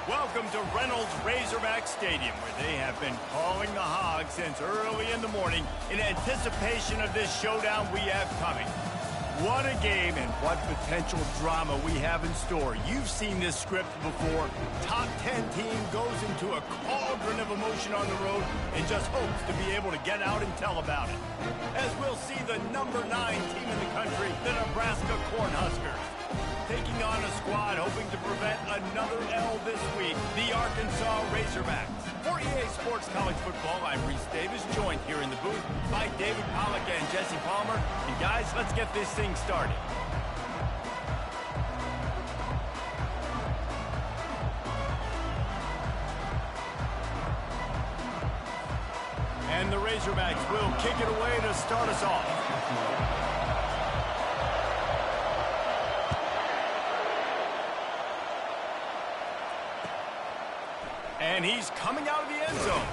Welcome to Reynolds Razorback Stadium, where they have been calling the Hogs since early in the morning in anticipation of this showdown we have coming. What a game and what potential drama we have in store. You've seen this script before. Top 10 team goes into a cauldron of emotion on the road and just hopes to be able to get out and tell about it. As we'll see the number 9 team in the country, the Nebraska Cornhuskers, taking on a squad hoping to prevent another L this week, the Arkansas Razorbacks. For EA Sports College Football, I'm Reese Davis, joined here in the booth by David Pollack and Jesse Palmer. And guys, let's get this thing started. And the Razorbacks will kick it away to start us off. And he's coming out of the end zone.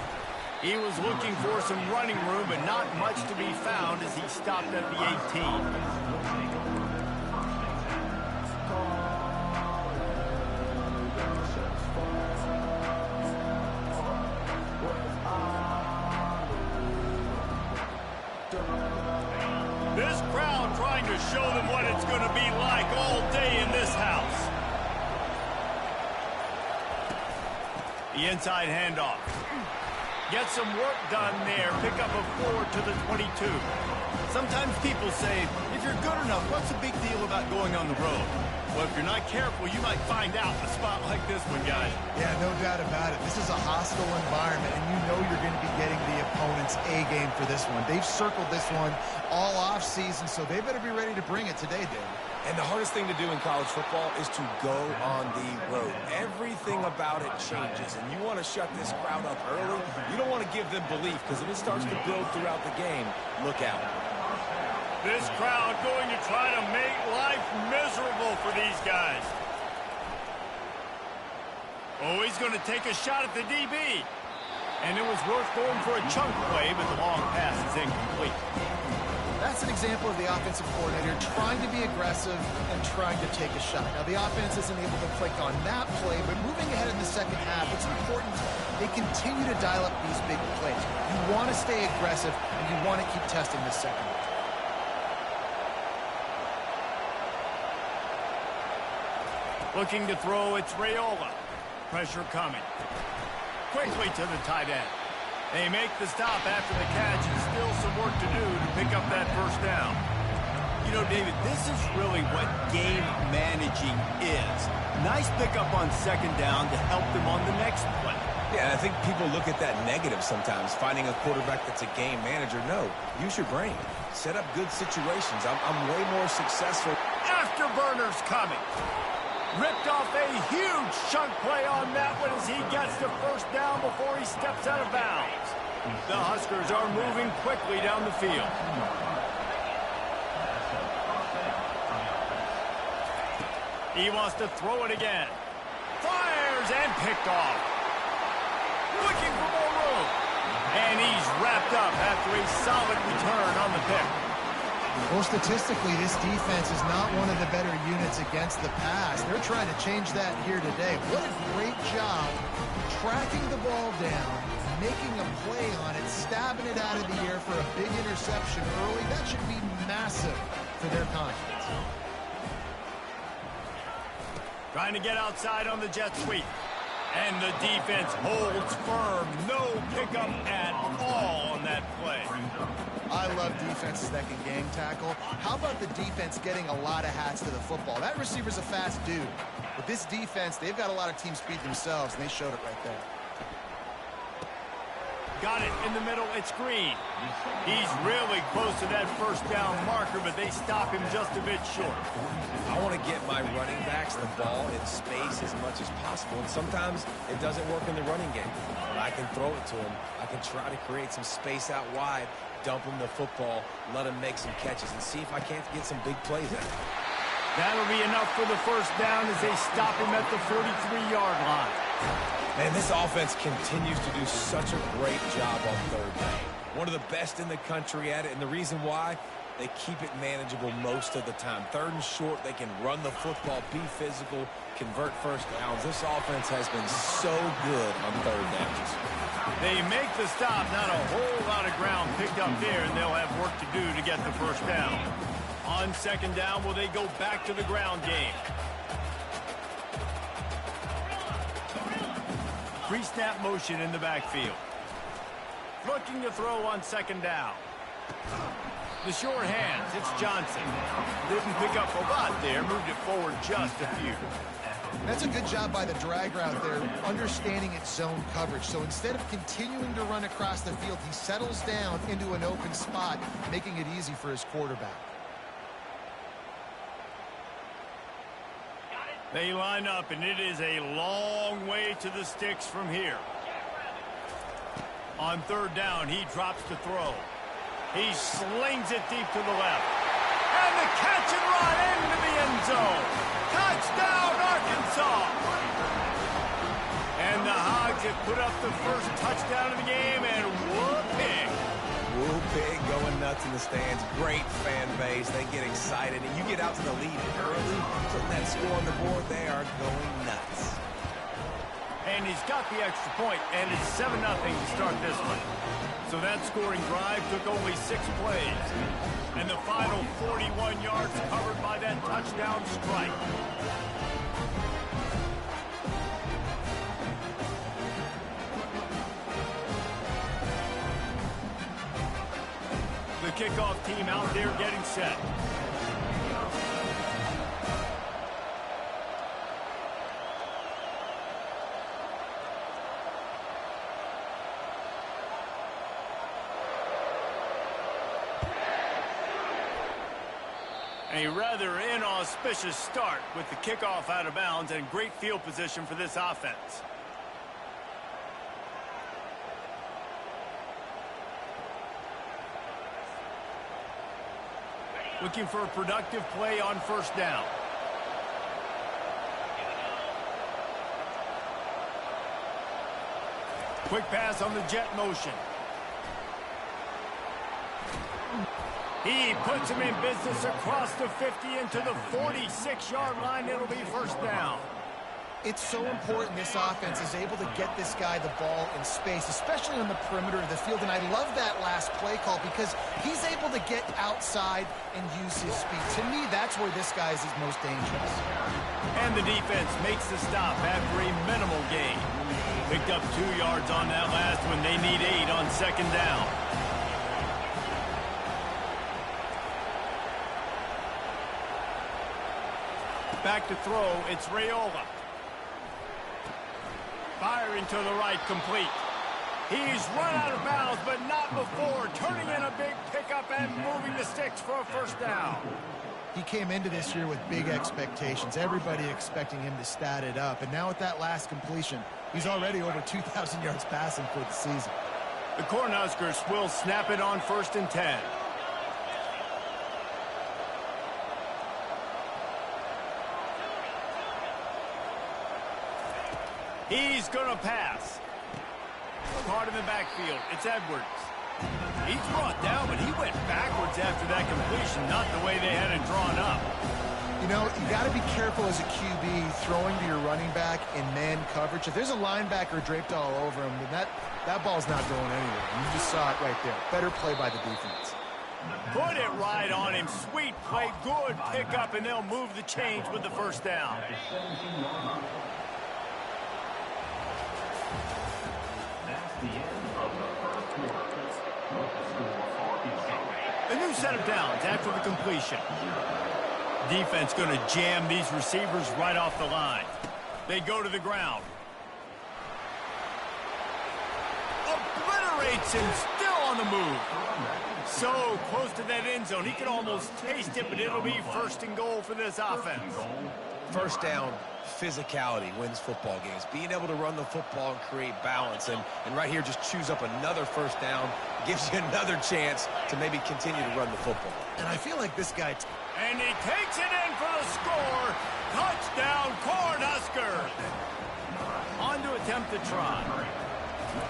He was looking for some running room, but not much to be found as he stopped at the 18. This crowd trying to show them what it's going to be like all day in this house. The inside handoff. Get some work done there. Pick up a 4 to the 22. Sometimes people say, if you're good enough, what's the big deal about going on the road? Well, if you're not careful, you might find out a spot like this one, guys. Yeah, no doubt about it. This is a hostile environment, and you know you're going to be getting the opponent's A game for this one. They've circled this one all off season, so they better be ready to bring it today, David. And the hardest thing to do in college football is to go on the road. Everything about it changes, and you want to shut this crowd up early. You don't want to give them belief, because if it starts to build throughout the game, look out. This crowd going to try to make life miserable for these guys. Oh, he's going to take a shot at the DB. And it was worth going for a chunk play, but the long pass is incomplete. That's an example of the offensive coordinator trying to be aggressive and trying to take a shot. Now, the offense isn't able to click on that play, but moving ahead in the second half, it's important they continue to dial up these big plays. You want to stay aggressive, and you want to keep testing this second half. Looking to throw, it's Raiola. Pressure coming. Quickly to the tight end. They make the stop after the catch, and still some work to do to pick up that first down. You know, David, this is really what game managing is. Nice pickup on second down to help them on the next play. Yeah, and I think people look at that negative sometimes, finding a quarterback that's a game manager. No, use your brain. Set up good situations. I'm way more successful. Afterburners coming. Ripped off a huge chunk play on that one as he gets the first down before he steps out of bounds. The Huskers are moving quickly down the field. He wants to throw it again. Fires and picked off. Looking for more room. And he's wrapped up after a solid return on the pick. Well, statistically, this defense is not one of the better units against the pass. They're trying to change that here today. What a great job tracking the ball down, making a play on it, stabbing it out of the air for a big interception early. That should be massive for their confidence. Trying to get outside on the jet sweep. And the defense holds firm. No pickup at all on that play. I love defenses that can gang tackle. How about the defense getting a lot of hats to the football? That receiver's a fast dude. But this defense, they've got a lot of team speed themselves, and they showed it right there. Got it in the middle. It's Green. He's really close to that first down marker, but they stop him just a bit short. I want to get my running backs the ball in space as much as possible, and sometimes it doesn't work in the running game. But I can throw it to him. I can try to create some space out wide, dump him the football, let him make some catches, and see if I can't get some big plays out of it. That'll be enough for the first down as they stop him at the 43-yard line. Man, this offense continues to do such a great job on third down. One of the best in the country at it, and the reason why, they keep it manageable most of the time. 3rd and short, they can run the football, be physical, convert first downs. This offense has been so good on 3rd downs. They make the stop, not a whole lot of ground picked up there, and they'll have work to do to get the first down. On 2nd down, will they go back to the ground game? Pre-snap motion in the backfield. Looking to throw on 2nd down. The short hands, it's Johnson. Didn't pick up a lot there, moved it forward just a few. That's a good job by the drag route there, understanding its zone coverage. So instead of continuing to run across the field, he settles down into an open spot, making it easy for his quarterback. They line up, and it is a long way to the sticks from here. On 3rd down, he drops to throw. He slings it deep to the left. And the catch and run into the end zone. Touchdown, Arkansas! And the Hogs have put up the first touchdown of the game, and whoop-pig. Whoop-pig going nuts in the stands. Great fan base. They get excited, and you get out to the lead early, putting that score on the board, they are going nuts. And he's got the extra point, and it's 7-0 to start this one. So that scoring drive took only 6 plays. And the final 41 yards covered by that touchdown strike. The kickoff team out there getting set. A rather inauspicious start with the kickoff out of bounds and great field position for this offense. Looking for a productive play on 1st down. Quick pass on the jet motion. He puts him in business across the 50 into the 46-yard line. It'll be 1st down. It's so important this offense is able to get this guy the ball in space, especially on the perimeter of the field. And I love that last play call because he's able to get outside and use his speed. To me, that's where this guy is his most dangerous. And the defense makes the stop after a minimal gain. Picked up 2 yards on that last one. They need 8 on 2nd down. Back to throw, it's Raiola. Firing to the right, complete. He's run out of bounds, but not before. Turning in a big pickup and moving the sticks for a 1st down. He came into this year with big expectations. Everybody expecting him to stat it up. And now with that last completion, he's already over 2,000 yards passing for the season. The Cornhuskers will snap it on 1st and 10. He's going to pass. Caught in the backfield. It's Edwards. He's brought down, but he went backwards after that completion, not the way they had it drawn up. You know, you got to be careful as a QB throwing to your running back in man coverage. If there's a linebacker draped all over him, then that ball's not going anywhere. You just saw it right there. Better play by the defense. Put it right on him. Sweet play, good pickup, and they'll move the chains with the 1st down. A new set of downs after the completion. Defense going to jam these receivers right off the line. They go to the ground. Obliterates him, still on the move. So close to that end zone, he can almost taste it, but it'll be 1st and goal for this offense. 1st down, physicality wins football games. Being able to run the football and create balance. And right here, just choose up another 1st down. Gives you another chance to maybe continue to run the football. And I feel like this guy... And he takes it in for the score. Touchdown, Cornhuskers. On to attempt the try.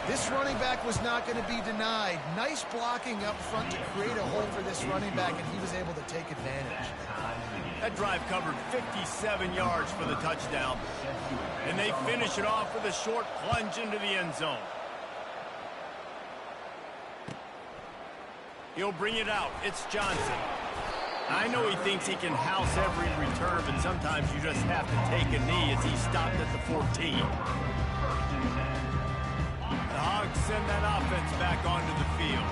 This running back was not going to be denied. Nice blocking up front to create a hole for this this running back, and he was able to take advantage. That drive covered 57 yards for the touchdown. And they finish it off with a short plunge into the end zone. He'll bring it out. It's Johnson. I know he thinks he can house every return, but sometimes you just have to take a knee as he stopped at the 14. The Hogs send that offense back onto the field.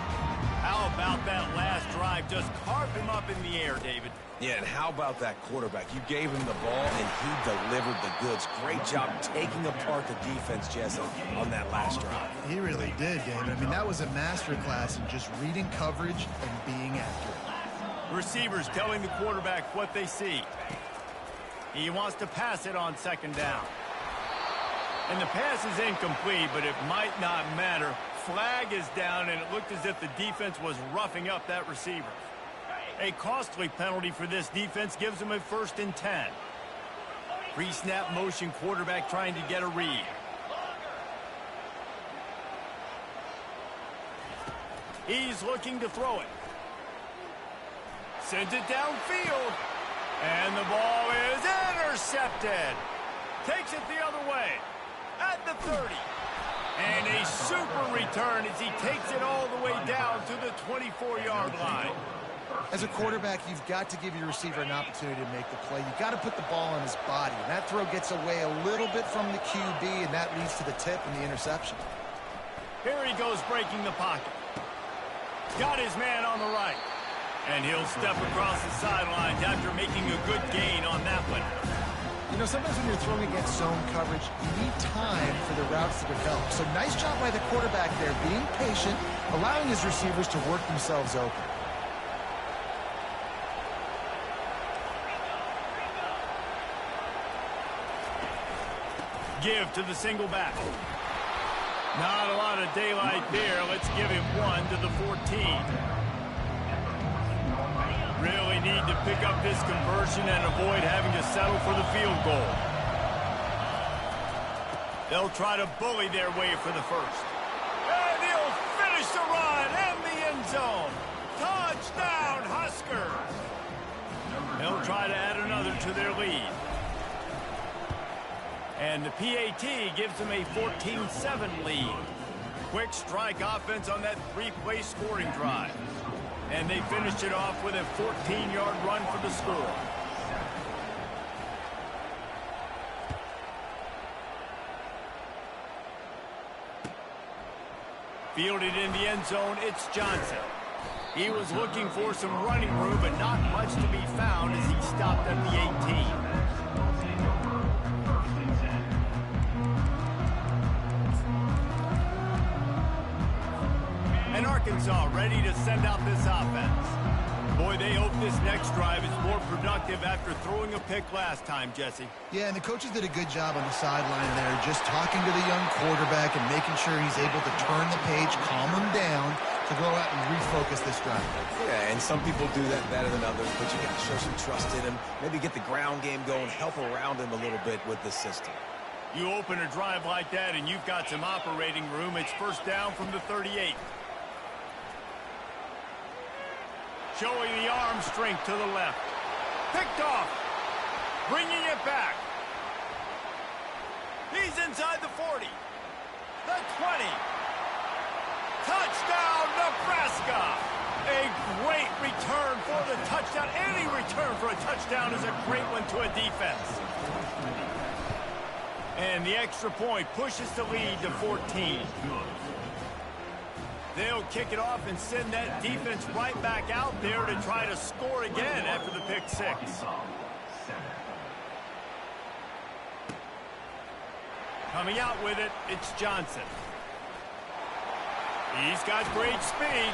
How about that last drive? Just carved him up in the air, David. Yeah, and how about that quarterback? You gave him the ball, and he delivered the goods. Great job taking apart the defense, Jesse, on that last drive. He really did, David. I mean, that was a masterclass in just reading coverage and being accurate. Receivers telling the quarterback what they see. He wants to pass it on second down. And the pass is incomplete, but it might not matter. Flag is down, and it looked as if the defense was roughing up that receiver. A costly penalty for this defense gives them a 1st and 10. Pre-snap motion quarterback trying to get a read. He's looking to throw it. Sends it downfield. And the ball is intercepted. Takes it the other way. At the 30. And a super return as he takes it all the way down to the 24-yard line. As a quarterback, you've got to give your receiver an opportunity to make the play. You've got to put the ball on his body. And that throw gets away a little bit from the QB, and that leads to the tip and the interception. Here he goes breaking the pocket. Got his man on the right. And he'll step across the sidelines after making a good gain on that one. You know, sometimes when you're throwing against zone coverage, you need time for the routes to develop. So nice job by the quarterback there, being patient, allowing his receivers to work themselves open. Give to the single back. Not a lot of daylight there. Let's give him one to the 14. Really need to pick up this conversion and avoid having to settle for the field goal. They'll try to bully their way for the 1st. And he'll finish the run in the end zone. Touchdown, Huskers. They'll try to add another to their lead. And the PAT gives them a 14-7 lead. Quick strike offense on that 3-play scoring drive. And they finished it off with a 14-yard run for the score. Fielded in the end zone, it's Johnson. He was looking for some running room, but not much to be found as he stopped at the 18. And Arkansas ready to send out this offense. Boy, they hope this next drive is more productive after throwing a pick last time, Jesse. Yeah, and the coaches did a good job on the sideline there, just talking to the young quarterback and making sure he's able to turn the page, calm him down, to go out and refocus this drive. Yeah, and some people do that better than others, but you got to show some trust in him, maybe get the ground game going, help around him a little bit with the system. You open a drive like that and you've got some operating room. It's 1st down from the 38. Showing the arm strength to the left. Picked off. Bringing it back. He's inside the 40. The 20. Touchdown, Nebraska. A great return for the touchdown. Any return for a touchdown is a great one to a defense. And the extra point pushes the lead to 14. They'll kick it off and send that defense right back out there to try to score again after the pick 6. Coming out with it, it's Johnson. He's got great speed.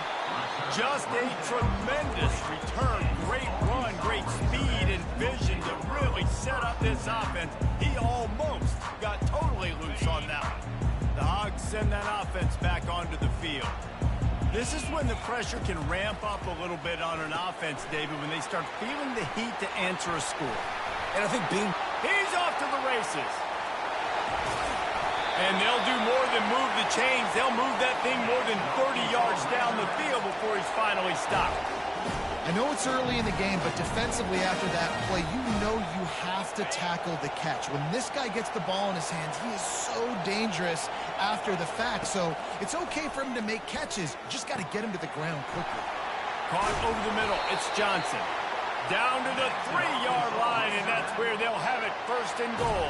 Just a tremendous return. Great run, great speed and vision to really set up this offense. He almost got totally loose on that one. The Hogs send that offense back onto the field. This is when the pressure can ramp up a little bit on an offense, David, when they start feeling the heat to answer a score. And I think he's off to the races. And they'll do more than move the chains. They'll move that thing more than 30 yards down the field before he's finally stopped. I know it's early in the game, but defensively after that play, you know you have to tackle the catch. When this guy gets the ball in his hands, he is so dangerous after the fact. So it's okay for him to make catches. You just got to get him to the ground quickly. Caught over the middle. It's Johnson. Down to the 3-yard line, and that's where they'll have it, 1st and goal.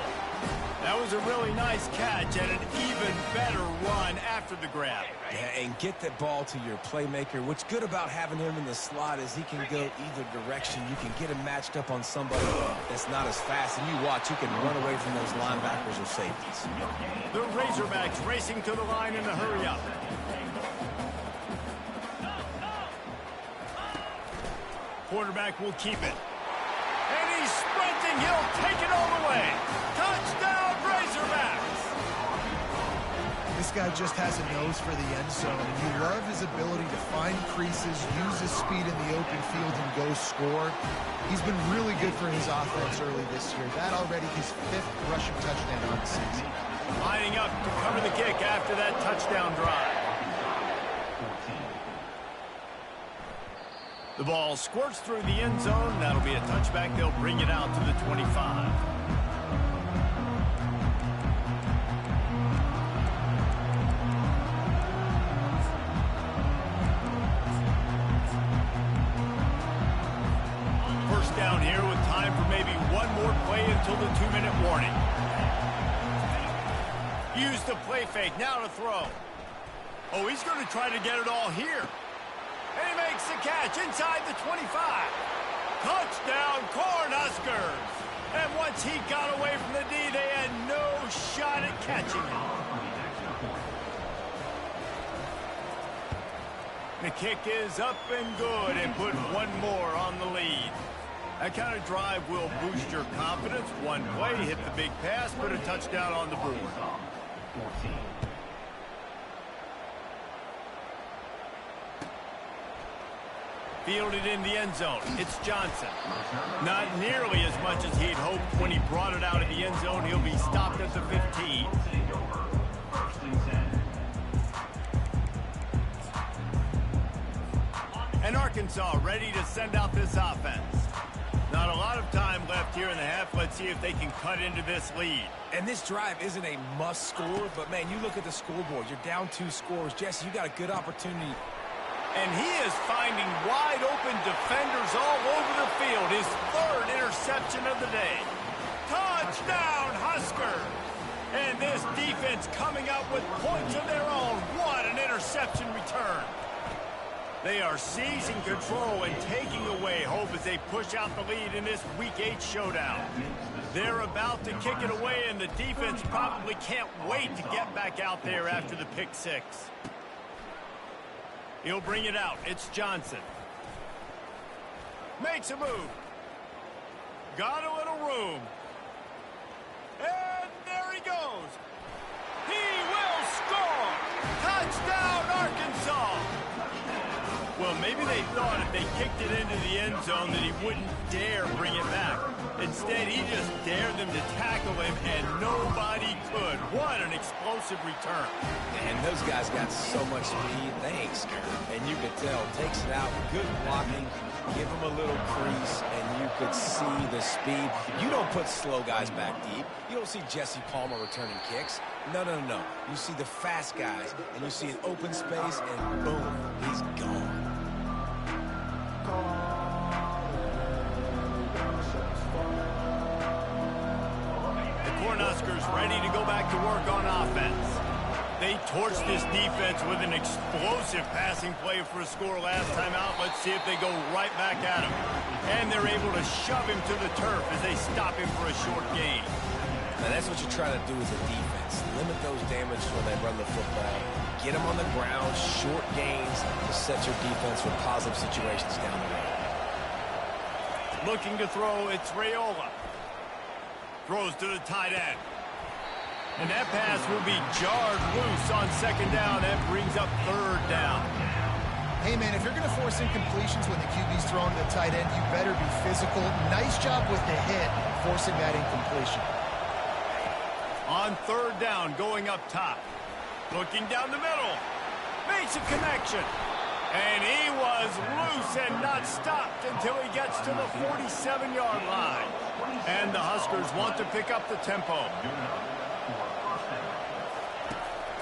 That was a really nice catch and an even better run after the grab. Yeah, and get that ball to your playmaker. What's good about having him in the slot is he can go either direction. You can get him matched up on somebody that's not as fast, and you watch, he can run away from those linebackers or safeties. The Razorbacks racing to the line in a hurry-up. Quarterback will keep it. And he's sprinting. He'll take it all the way. Touchdown, Razorbacks! This guy just has a nose for the end zone, and you love his ability to find creases, use his speed in the open field, and go score. He's been really good for his offense early this year. That already his 5th rushing touchdown on the season. Lining up to cover the kick after that touchdown drive. The ball squirts through the end zone. That'll be a touchback. They'll bring it out to the 25. First down here with time for maybe one more play until the 2-minute warning. Use the play fake. Now to throw. Oh, he's going to try to get it all here. And he makes the catch inside the 25. Touchdown, Cornhuskers. And once he got away from the D, they had no shot at catching him. The kick is up and good and put one more on the lead. That kind of drive will boost your confidence. One play, hit the big pass, put a touchdown on the board. Fielded in the end zone. It's Johnson. Not nearly as much as he'd hoped when he brought it out of the end zone. He'll be stopped at the 15. And Arkansas ready to send out this offense. Not a lot of time left here in the half. Let's see if they can cut into this lead. And this drive isn't a must score, but man, you look at the scoreboard. You're down 2 scores. Jesse, you got a good opportunity. And he is finding wide-open defenders all over the field. His 3rd interception of the day. Touchdown, Husker! And this defense coming up with points of their own. What an interception return. They are seizing control and taking away hope as they push out the lead in this Week 8 showdown. They're about to kick it away, and the defense probably can't wait to get back out there after the pick 6. He'll bring it out. It's Johnson. Makes a move. Got a little room. And there he goes. He will score. Touchdown, Arkansas. Well, maybe they thought if they kicked it into the end zone that he wouldn't dare bring it back. Instead, he just dared them to tackle him, and nobody could. What an explosive return. And those guys got so much speed, they ain't scared. And you could tell, takes it out, good blocking, give him a little crease, and you could see the speed. You don't put slow guys back deep. You don't see Jesse Palmer returning kicks. No, no, no, no. You see the fast guys, and you see an open space, and boom, he's gone. Cornhuskers ready to go back to work on offense. They torched this defense with an explosive passing play for a score last time out. Let's see if they go right back at him. And they're able to shove him to the turf as they stop him for a short gain. Now that's what you're trying to do as a defense. Limit those damages when they run the football. Get them on the ground, short gains to set your defense for positive situations down the road. Looking to throw, it's Raiola. Throws to the tight end. And that pass will be jarred loose on 2nd down. That brings up 3rd down. Hey, man, if you're going to force incompletions when the QB's throwing to the tight end, you better be physical. Nice job with the hit, forcing that incompletion. On 3rd down, going up top. Looking down the middle. Makes a connection. And he was loose and not stopped until he gets to the 47-yard line. And the Huskers want to pick up the tempo.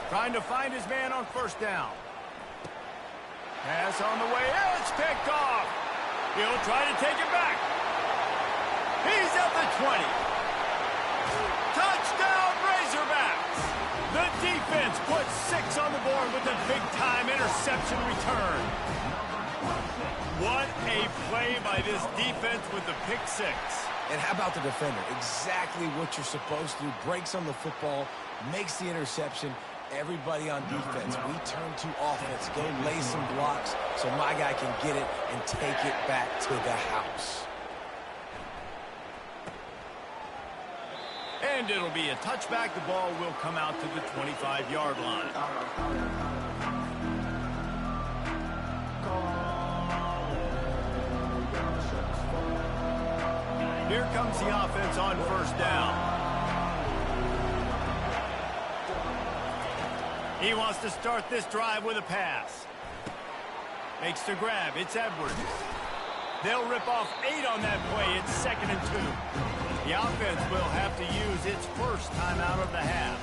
Trying to find his man on first down. Pass on the way. It's picked off. He'll try to take it back. He's at the 20. Touchdown, Razorbacks. The defense puts 6 on the board with a big-time interception return. What a play by this defense with the pick 6. And how about the defender? Exactly what you're supposed to do. Breaks on the football, makes the interception. Everybody on defense, we turn to offense. Go lay some blocks so my guy can get it and take it back to the house. And it'll be a touchback. The ball will come out to the 25-yard line. Here comes the offense on first down. He wants to start this drive with a pass. Makes the grab. It's Edwards. They'll rip off 8 on that play. It's 2nd and 2. The offense will have to use its first timeout of the half.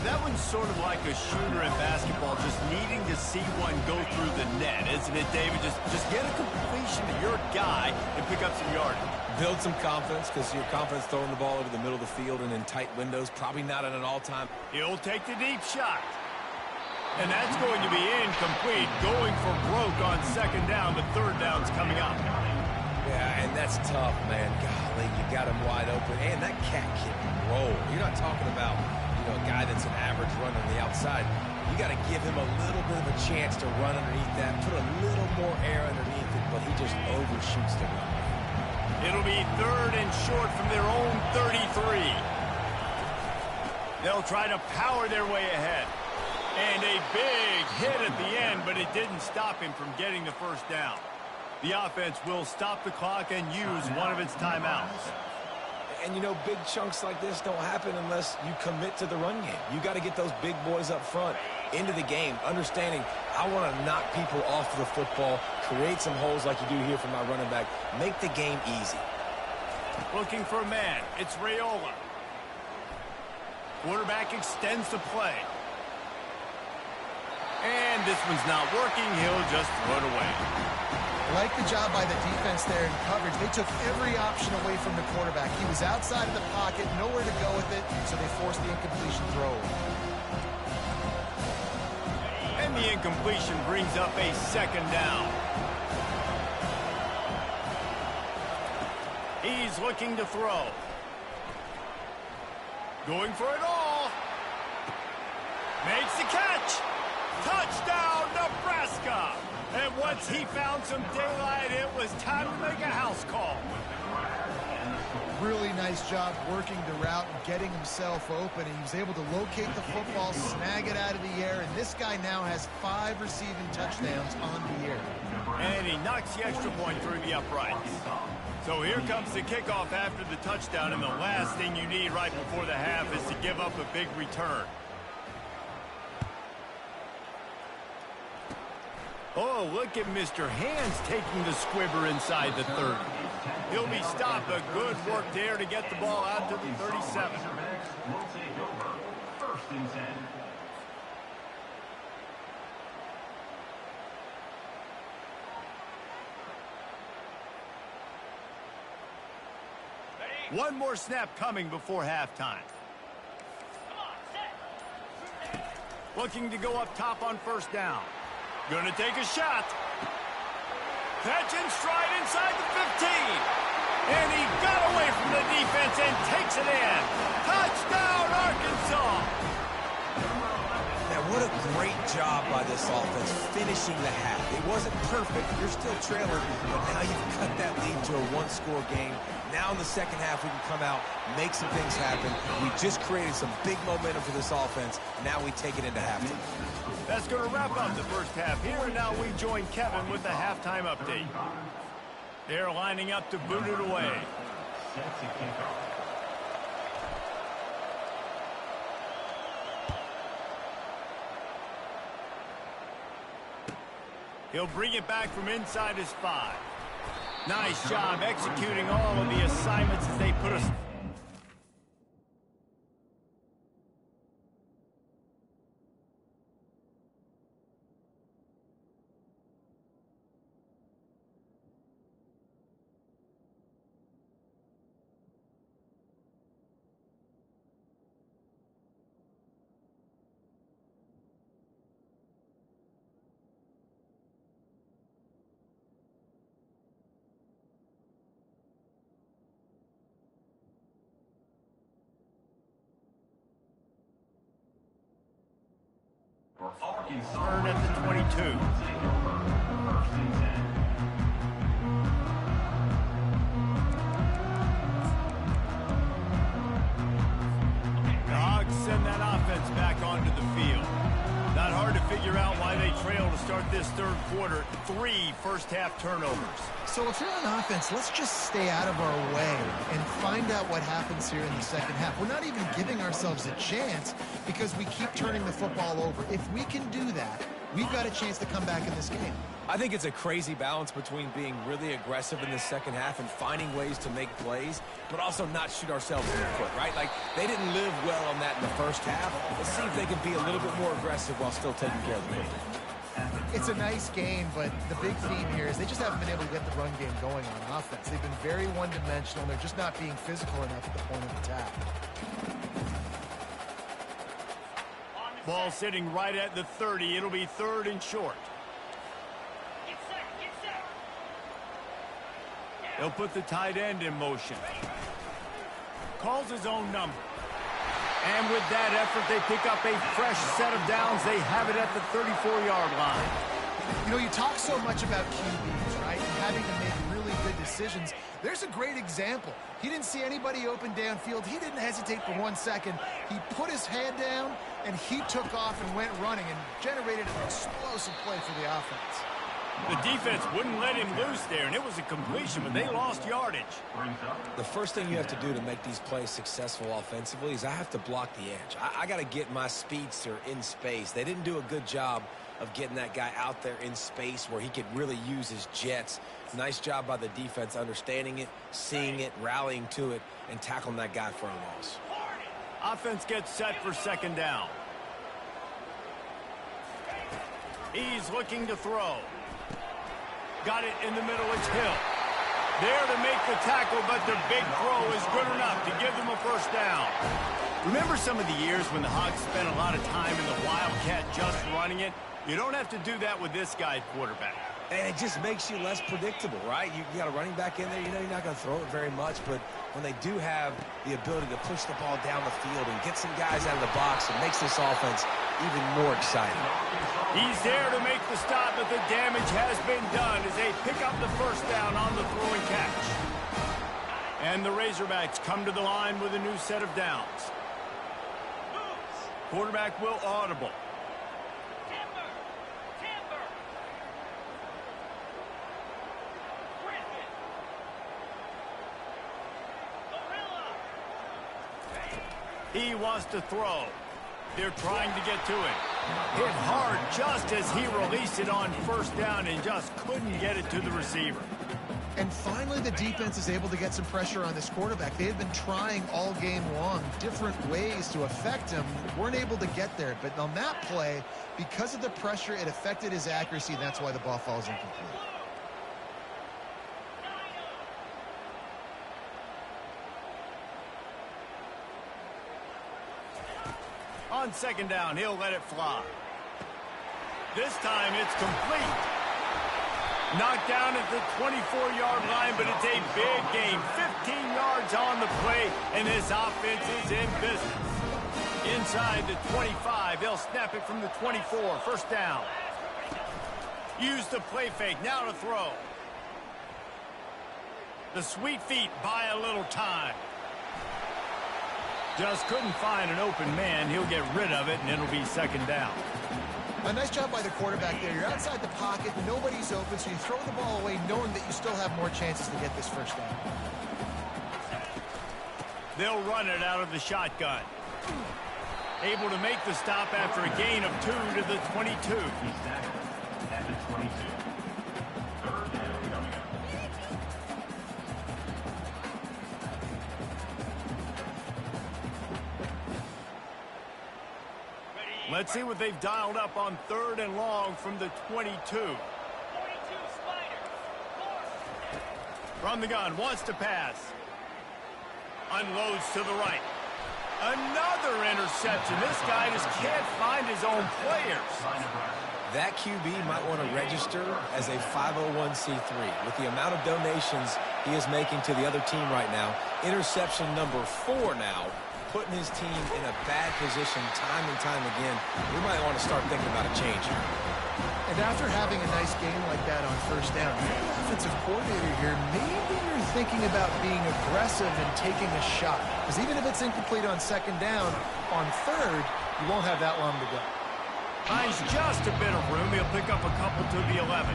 That one's sort of like a shooter in basketball, just needing to see one go through the net, isn't it, David? Just get a completion to your guy and pick up some yardage. Build some confidence, because your confidence throwing the ball over the middle of the field and in tight windows, probably not at an all-time. He'll take the deep shot. And that's going to be incomplete. Going for broke on 2nd down. The 3rd down's coming up. Yeah, and that's tough, man. Golly, you got him wide open. And that cat can roll. You're not talking about, a guy that's an average runner on the outside. You got to give him a little bit of a chance to run underneath that, put a little more air underneath it, but he just overshoots the run. It'll be 3rd and short from their own 33. They'll try to power their way ahead. And a big hit at the end, but it didn't stop him from getting the first down. The offense will stop the clock and use one of its timeouts. And, big chunks like this don't happen unless you commit to the run game. You got to get those big boys up front into the game, understanding I want to knock people off the football, create some holes like you do here for my running back, make the game easy. Looking for a man. It's Raiola. Quarterback extends the play. And this one's not working. He'll just throw it away. I like the job by the defense there in coverage. They took every option away from the quarterback. He was outside of the pocket, nowhere to go with it, so they forced the incompletion throw. And the incompletion brings up a 2nd down. He's looking to throw. Going for it all. Makes the catch. Touchdown, Nebraska! And once he found some daylight, it was time to make a house call. Really nice job working the route and getting himself open. He was able to locate the football, snag it out of the air, and this guy now has 5 receiving touchdowns on the year. And he knocks the extra point through the uprights. So here comes the kickoff after the touchdown, and the last thing you need right before the half is to give up a big return. Oh, look at Mr. Hands taking the squibber inside the 30. He'll be stopped, but good work there to get the ball out to the 37. We'll take over. 1st and 10. One more snap coming before halftime. Looking to go up top on 1st down. Going to take a shot. Catch and stride inside the 15. And he got away from the defense and takes it in. Touchdown, Arkansas. Now, what a great job by this offense finishing the half. It wasn't perfect. You're still trailing, but now you've cut that lead to a 1-score game. Now in the second half, we can come out, make some things happen. We just created some big momentum for this offense. Now we take it into halftime. That's going to wrap up the first half here, and now we join Kevin with the halftime update. They're lining up to boot it away. Set to kick off. He'll bring it back from inside his 5. Nice job executing all of the assignments as they put us... For Arkansas. Turn at the 22. Take over. First and 10. The Hogs send that offense back onto the field. Not hard to figure out why they trail to start this third quarter. 3 first-half turnovers. So if you're on offense, let's just stay out of our way and find out what happens here in the second half. We're not even giving ourselves a chance because we keep turning the football over. If we can do that, we've got a chance to come back in this game. I think it's a crazy balance between being really aggressive in the second half and finding ways to make plays, but also not shoot ourselves in the foot, right? Like, they didn't live well on that in the first half. Let's see if they can be a little bit more aggressive while still taking care of the football. It's a nice game, but the big theme here is they just haven't been able to get the run game going on offense. They've been very one-dimensional. They're just not being physical enough at the point of attack. Ball sitting right at the 30. It'll be 3rd and short. He'll put the tight end in motion. Calls his own number. And with that effort, they pick up a fresh set of downs. They have it at the 34-yard line. You know, you talk so much about QBs, right? And having to make really good decisions. There's a great example. He didn't see anybody open downfield. He didn't hesitate for 1 second. He put his head down, and he took off and went running and generated an explosive play for the offense. The defense wouldn't let him loose there, and it was a completion, but they lost yardage. The first thing you have to do to make these plays successful offensively is I have to block the edge. I got to get my speedster in space. They didn't do a good job of getting that guy out there in space where he could really use his jets. Nice job by the defense understanding it, seeing it, rallying to it, and tackling that guy for a loss. Offense gets set for 2nd down. He's looking to throw. Got it in the middle, it's Hill. There to make the tackle, but the big throw is good enough to give them a 1st down. Remember some of the years when the Hogs spent a lot of time in the Wildcat just running it? You don't have to do that with this guy quarterback. And it just makes you less predictable, right? You got a running back in there. You know you're not going to throw it very much, but when they do have the ability to push the ball down the field and get some guys out of the box, it makes this offense even more exciting. He's there to make the stop, but the damage has been done as they pick up the 1st down on the throw and catch. And the Razorbacks come to the line with a new set of downs. Quarterback will audible. He wants to throw. They're trying to get to it. Hit hard just as he released it on 1st down and just couldn't get it to the receiver. And finally, the defense is able to get some pressure on this quarterback. They had been trying all game long different ways to affect him. Weren't able to get there. But on that play, because of the pressure, it affected his accuracy, and that's why the ball falls incomplete. On 2nd down, he'll let it fly. This time it's complete. Knocked down at the 24-yard line, but it's a big game. 15 yards on the play, and this offense is in business. Inside the 25, they'll snap it from the 24. 1st down. Use the play fake, now to throw. The sweet feet buy a little time. Just couldn't find an open man. He'll get rid of it, and it'll be 2nd down. A nice job by the quarterback there. You're outside the pocket, nobody's open, so you throw the ball away knowing that you still have more chances to get this 1st down. They'll run it out of the shotgun. Able to make the stop after a gain of 2 to the 22. He's at the 22. Let's see what they've dialed up on 3rd and long from the 22. From the gun, wants to pass. Unloads to the right. Another interception. This guy just can't find his own players. That QB might want to register as a 501c3. With the amount of donations he is making to the other team right now, interception number 4 now, putting his team in a bad position time and time again. We might want to start thinking about a change here. And after having a nice game like that on 1st down, you're the offensive coordinator here. Maybe you're thinking about being aggressive and taking a shot. Because even if it's incomplete on 2nd down, on 3rd, you won't have that long to go. Finds just a bit of room. He'll pick up a couple to the 11.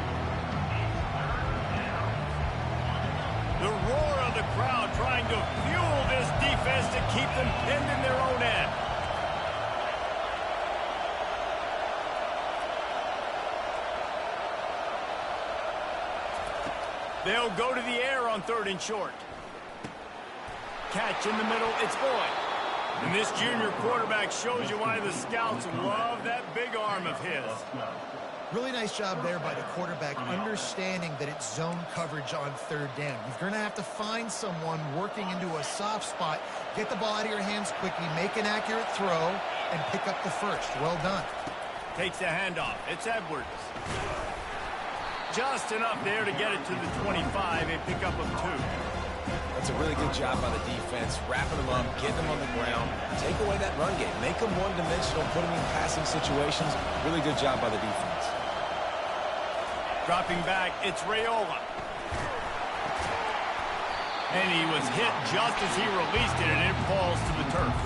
The roar of the crowd trying to fuel this defense to keep them pinned in their own end. They'll go to the air on 3rd and short. Catch in the middle, it's Boyd. And this junior quarterback shows you why the scouts love that big arm of his. Really nice job there by the quarterback, understanding that it's zone coverage on 3rd down. You're going to have to find someone working into a soft spot, get the ball out of your hands quickly, make an accurate throw, and pick up the 1st. Well done. Takes the handoff. It's Edwards. Just enough there to get it to the 25, a pickup of 2. That's a really good job by the defense, wrapping them up, getting them on the ground, take away that run game, make them one-dimensional, put them in passing situations. Really good job by the defense. Dropping back, it's Raiola. And he was hit just as he released it, and it falls to the turf.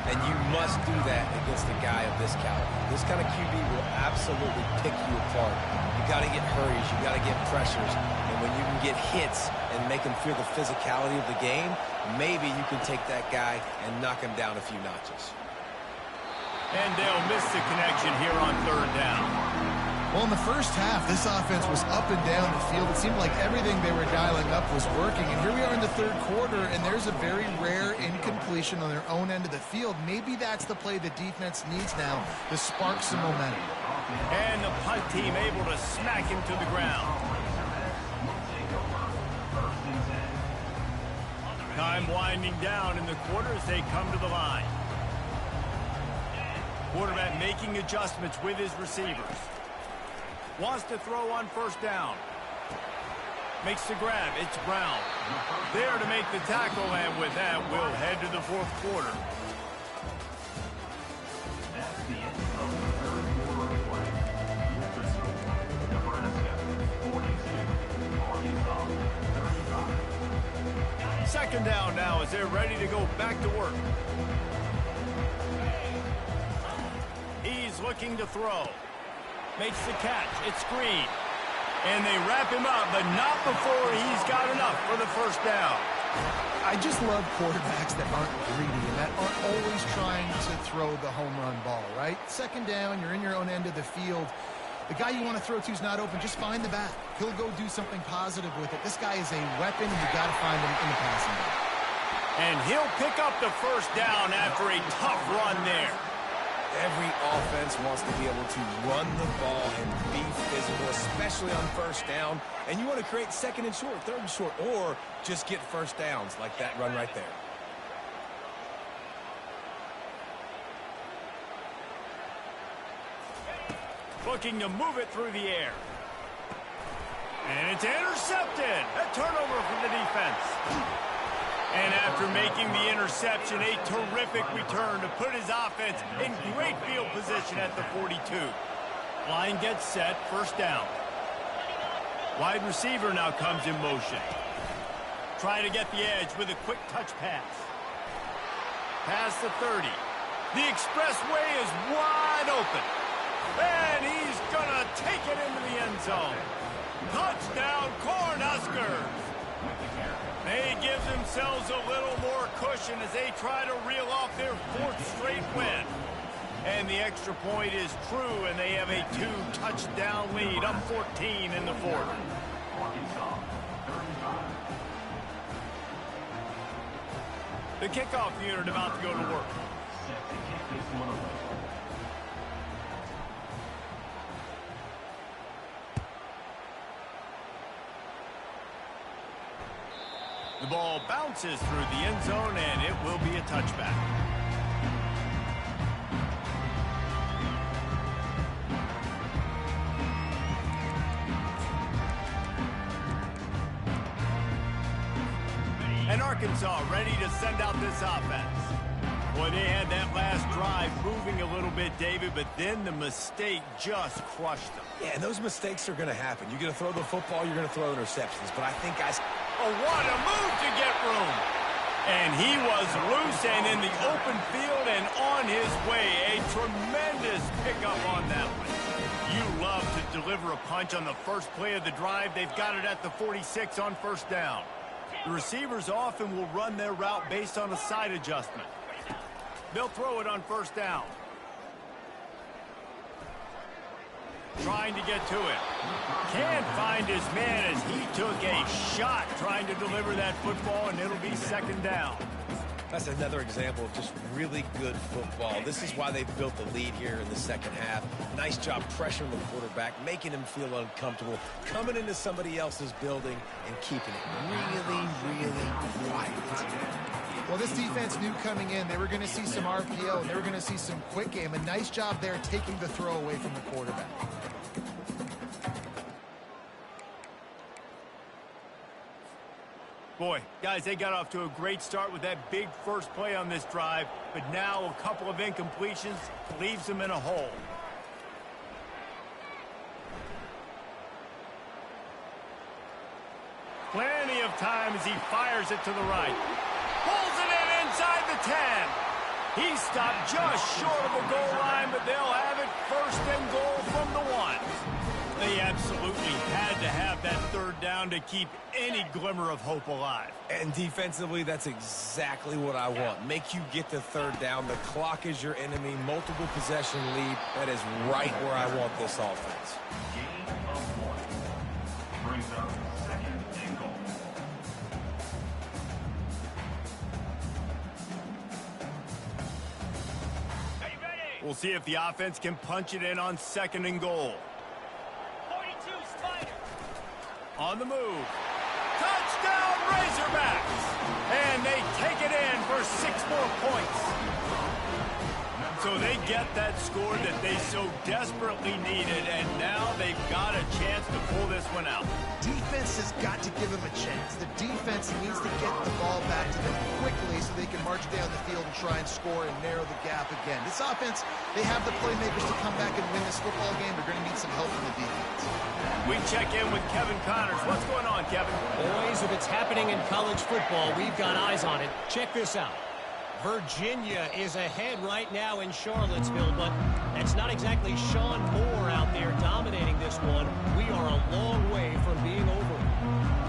And you must do that against a guy of this caliber. This kind of QB will absolutely pick you apart. You got to get hurries, you got to get pressures, and when you can get hits and make him feel the physicality of the game, maybe you can take that guy and knock him down a few notches. And they'll miss the connection here on 3rd down. Well, in the 1st half, this offense was up and down the field. It seemed like everything they were dialing up was working. And here we are in the 3rd quarter, and there's a very rare incompletion on their own end of the field. Maybe that's the play the defense needs now to spark some momentum. And the punt team able to smack him to the ground. Time winding down in the quarter as they come to the line. Quarterback making adjustments with his receivers. Wants to throw on 1st down. Makes the grab. It's Brown. There to make the tackle, and with that, we'll head to the 4th quarter. That's the end of the 3rd quarter play. Nebraska 42, Arkansas 35. 2nd down now as they're ready to go back to work. He's looking to throw. Makes the catch. It's Green. And they wrap him up, but not before he's got enough for the 1st down. I just love quarterbacks that aren't greedy and that aren't always trying to throw the home run ball, right? 2nd down, you're in your own end of the field. The guy you want to throw to is not open. Just find the back. He'll go do something positive with it. This guy is a weapon. You got to find him in the passing game. And he'll pick up the 1st down after a tough run there. Every offense wants to be able to run the ball and be physical, especially on 1st down. And you want to create 2nd and short, 3rd and short, or just get 1st downs like that run right there. Looking to move it through the air. And it's intercepted. A turnover from the defense. And after making the interception, a terrific return to put his offense in great field position at the 42. Line gets set, 1st down. Wide receiver now comes in motion. Trying to get the edge with a quick touch pass. Past the 30. The expressway is wide open. And he's going to take it into the end zone. Touchdown, Cornhuskers. They give themselves a little more cushion as they try to reel off their 4th straight win. And the extra point is true, and they have a 2-touchdown lead, up 14 in the 4th. The kickoff unit about to go to work. The ball bounces through the end zone, and it will be a touchback. And Arkansas ready to send out this offense. Boy, they had that last drive moving a little bit, David, but then the mistake just crushed them. Yeah, and those mistakes are going to happen. You're going to throw the football, you're going to throw interceptions. But I think, guys... Oh, what a move to get room. And he was loose and in the open field and on his way. A tremendous pickup on that one. You love to deliver a punch on the first play of the drive. They've got it at the 46 on first down. The receivers often will run their route based on a side adjustment. They'll throw it on first down. Trying to get to it. Can't find his man as he took a shot trying to deliver that football, and it'll be second down. That's another example of just really good football. This is why they've built the lead here in the second half. Nice job pressuring the quarterback, making him feel uncomfortable, coming into somebody else's building and keeping it really, really quiet. Well, this defense knew coming in they were going to see some RPO, and they were going to see some quick game. A nice job there taking the throw away from the quarterback. Boy, guys, they got off to a great start with that big first play on this drive, but now a couple of incompletions leaves them in a hole. Plenty of time as he fires it to the right. Pulls it in inside the 10. He stopped just short of the goal line, but they'll have it first and goal from the 1. They absolutely had to have that third down to keep any glimmer of hope alive. And defensively, that's exactly what I want. Make you get the third down. The clock is your enemy. Multiple possession lead. That is right where I want this offense. Gain of 1. Brings up second and goal. We'll see if the offense can punch it in on second and goal. On the move. Touchdown, Razorbacks! And they take it in for 6 more points. So they get that score that they so desperately needed, and now they've got a chance to pull this one out. Defense has got to give them a chance. The defense needs to get the ball back to them quickly so they can march down the field and try and score and narrow the gap again. This offense, they have the playmakers to come back and win this football game. They're going to need some help from the defense. We check in with Kevin Connors. What's going on, Kevin? Boys, if it's happening in college football, we've got eyes on it. Check this out. Virginia is ahead right now in Charlottesville, but that's not exactly Sean Moore out there dominating this one. We are a long way from being over.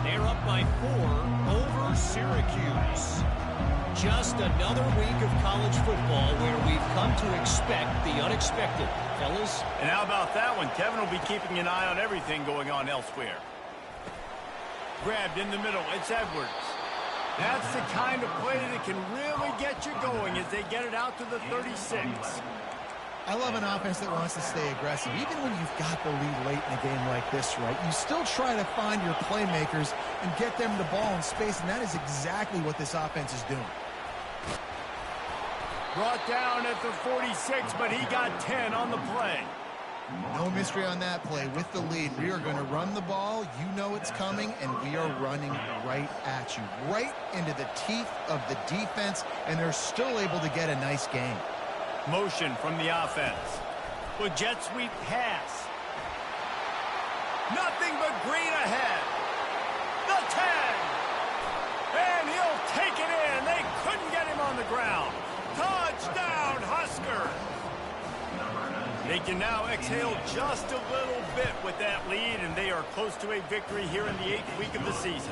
They're up by 4 over Syracuse. Just another week of college football where we've come to expect the unexpected. Fellas? And how about that one? Kevin will be keeping an eye on everything going on elsewhere. Grabbed in the middle. It's Edwards. That's the kind of play that can really get you going as they get it out to the 36. I love an offense that wants to stay aggressive. Even when you've got the lead late in a game like this, right, you still try to find your playmakers and get them the ball in space, and that is exactly what this offense is doing. Brought down at the 46, but he got 10 on the play. No mystery on that play. With the lead, we are going to run the ball. You know it's coming, and we are running right at you, right into the teeth of the defense, and they're still able to get a nice game. Motion from the offense. With jet sweep pass. Nothing but green ahead. The 10. And he'll take it in. They couldn't get him on the ground. Touchdown, Husker. They can now exhale just a little bit with that lead, and they are close to a victory here in the 8th week of the season.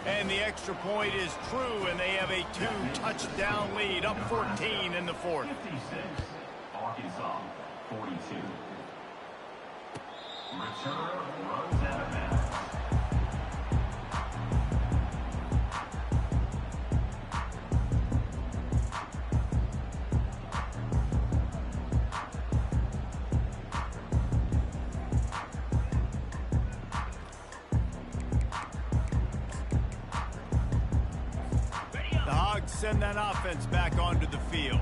And the extra point is true, and they have a 2-touchdown lead, up 14 in the 4th. 56, Arkansas, 42. Return runs out of bounds. send that offense back onto the field.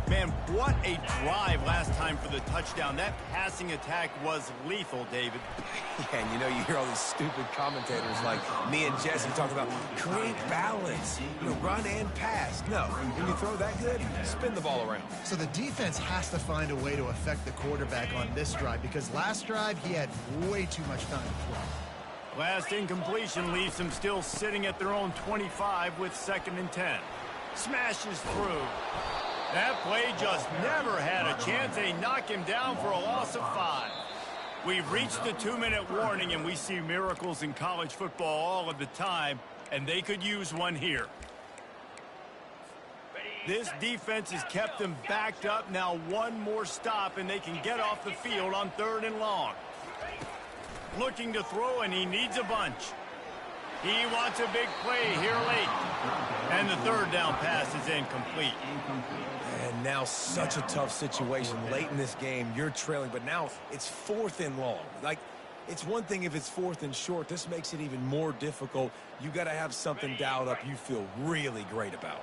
Man, what a drive last time for the touchdown. That passing attack was lethal, David. Yeah, and you know, you hear all these stupid commentators like me and Jesse talk about create balance, you know, run and pass. No, when you throw that good, spin the ball around. So the defense has to find a way to affect the quarterback on this drive, because last drive he had way too much time to throw. Last incompletion leaves them still sitting at their own 25 with 2nd and 10. Smashes through. That play just never had a chance. They knock him down for a loss of 5. We've reached the 2-minute warning, and we see miracles in college football all of the time, and they could use one here. This defense has kept them backed up. Now one more stop, and they can get off the field on 3rd and long. Looking to throw, and he needs a bunch. He wants a big play here late. And the 3rd down pass is incomplete. And now such a tough situation late in this game. You're trailing, but now it's 4th and long. Like, it's one thing if it's 4th and short. This makes it even more difficult. You got to have something dialed up you feel really great about.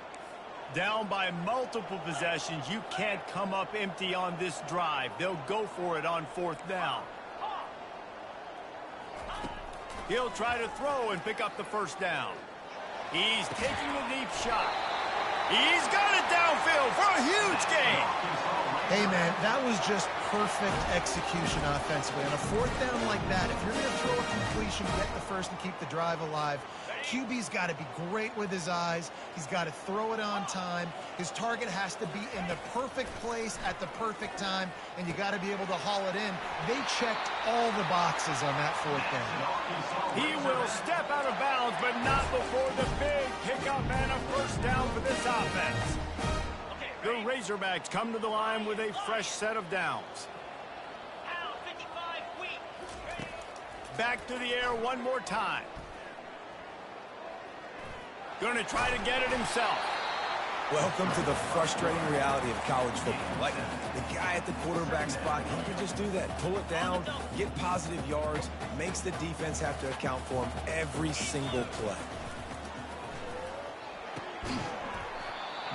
Down by multiple possessions, you can't come up empty on this drive. They'll go for it on 4th down. He'll try to throw and pick up the 1st down. He's taking a deep shot. He's got it downfield for a huge gain. Hey, man, that was just perfect execution offensively. On a 4th down like that, if you're going to throw a completion, get the 1st and keep the drive alive, QB's got to be great with his eyes. He's got to throw it on time. His target has to be in the perfect place at the perfect time, and you got to be able to haul it in. They checked all the boxes on that 4th down. He will step out of bounds, but not before the big pickup and a 1st down for this offense. The Razorbacks come to the line with a fresh set of downs. Back to the air one more time. Going to try to get it himself. Welcome to the frustrating reality of college football. Like, the guy at the quarterback spot, he can just do that. Pull it down, get positive yards, makes the defense have to account for him every single play.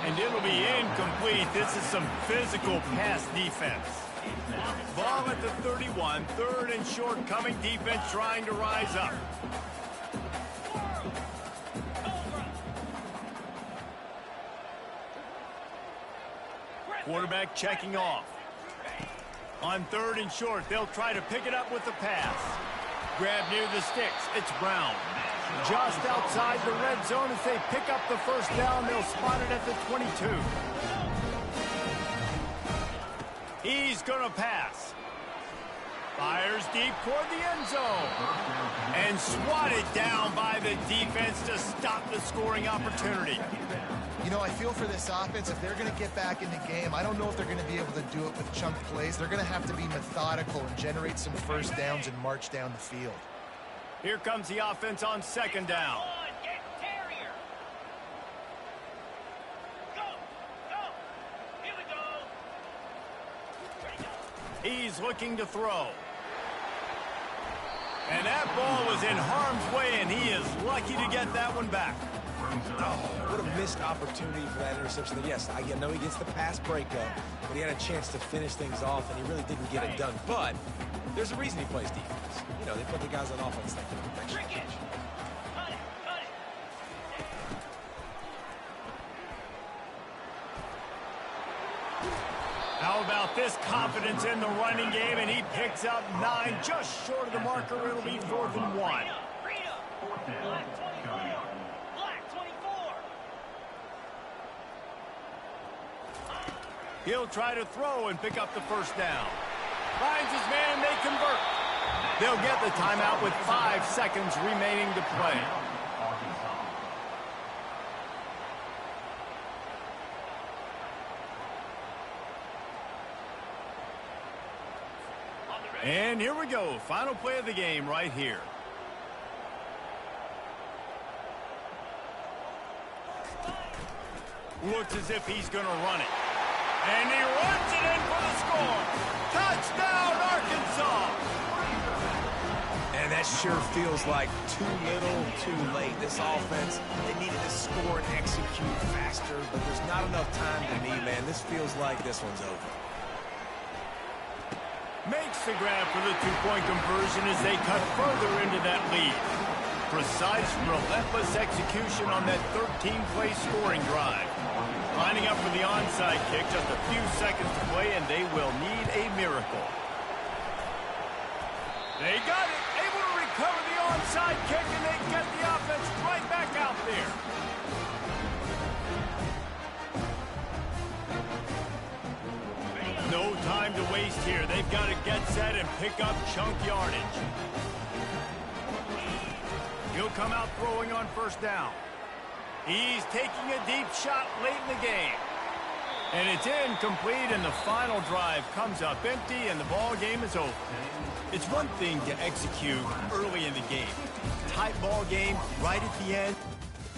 And it'll be incomplete. This is some physical pass defense. Ball at the 31, 3rd and short coming. Defense trying to rise up. Quarterback checking off. On 3rd and short, they'll try to pick it up with the pass. Grab near the sticks. It's Brown. Just outside the red zone as they pick up the 1st down. They'll spot it at the 22. He's going to pass. Fires deep toward the end zone. And swatted down by the defense to stop the scoring opportunity. You know, I feel for this offense, if they're going to get back in the game, I don't know if they're going to be able to do it with chunk plays. They're going to have to be methodical and generate some 1st downs and march down the field. Here comes the offense on 2nd down. He's looking to throw. And that ball was in harm's way, and he is lucky to get that one back. Oh, what a missed opportunity for that interception. Yes, I know he gets the pass breakup, but he had a chance to finish things off, and he really didn't get it done. But there's a reason he plays defense. You know, they put the guys on offense that can make extra catch. How about this confidence in the running game, and he picks up 9, just short of the marker. It'll be 4th and 1. He'll try to throw and pick up the 1st down. Finds his man, they convert. They'll get the timeout with 5 seconds remaining to play. And here we go. Final play of the game right here. Looks as if he's going to run it. And he runs it in for the score. Touchdown, Arkansas. And Man, that sure feels like too little, too late. This offense, they needed to score and execute faster, but there's not enough time to me, man. This feels like this one's over. Makes the grab for the two-point conversion as they cut further into that lead. Precise, relentless execution on that 13-play scoring drive. Lining up for the onside kick, just a few seconds to play, and they will need a miracle. They got it, able to recover the onside kick, and they get the offense right back out there. No time to waste here. They've got to get set and pick up chunk yardage. He'll come out throwing on first down. He's taking a deep shot late in the game. And it's incomplete, and the final drive comes up empty, and the ball game is over. It's one thing to execute early in the game. Tight ball game right at the end.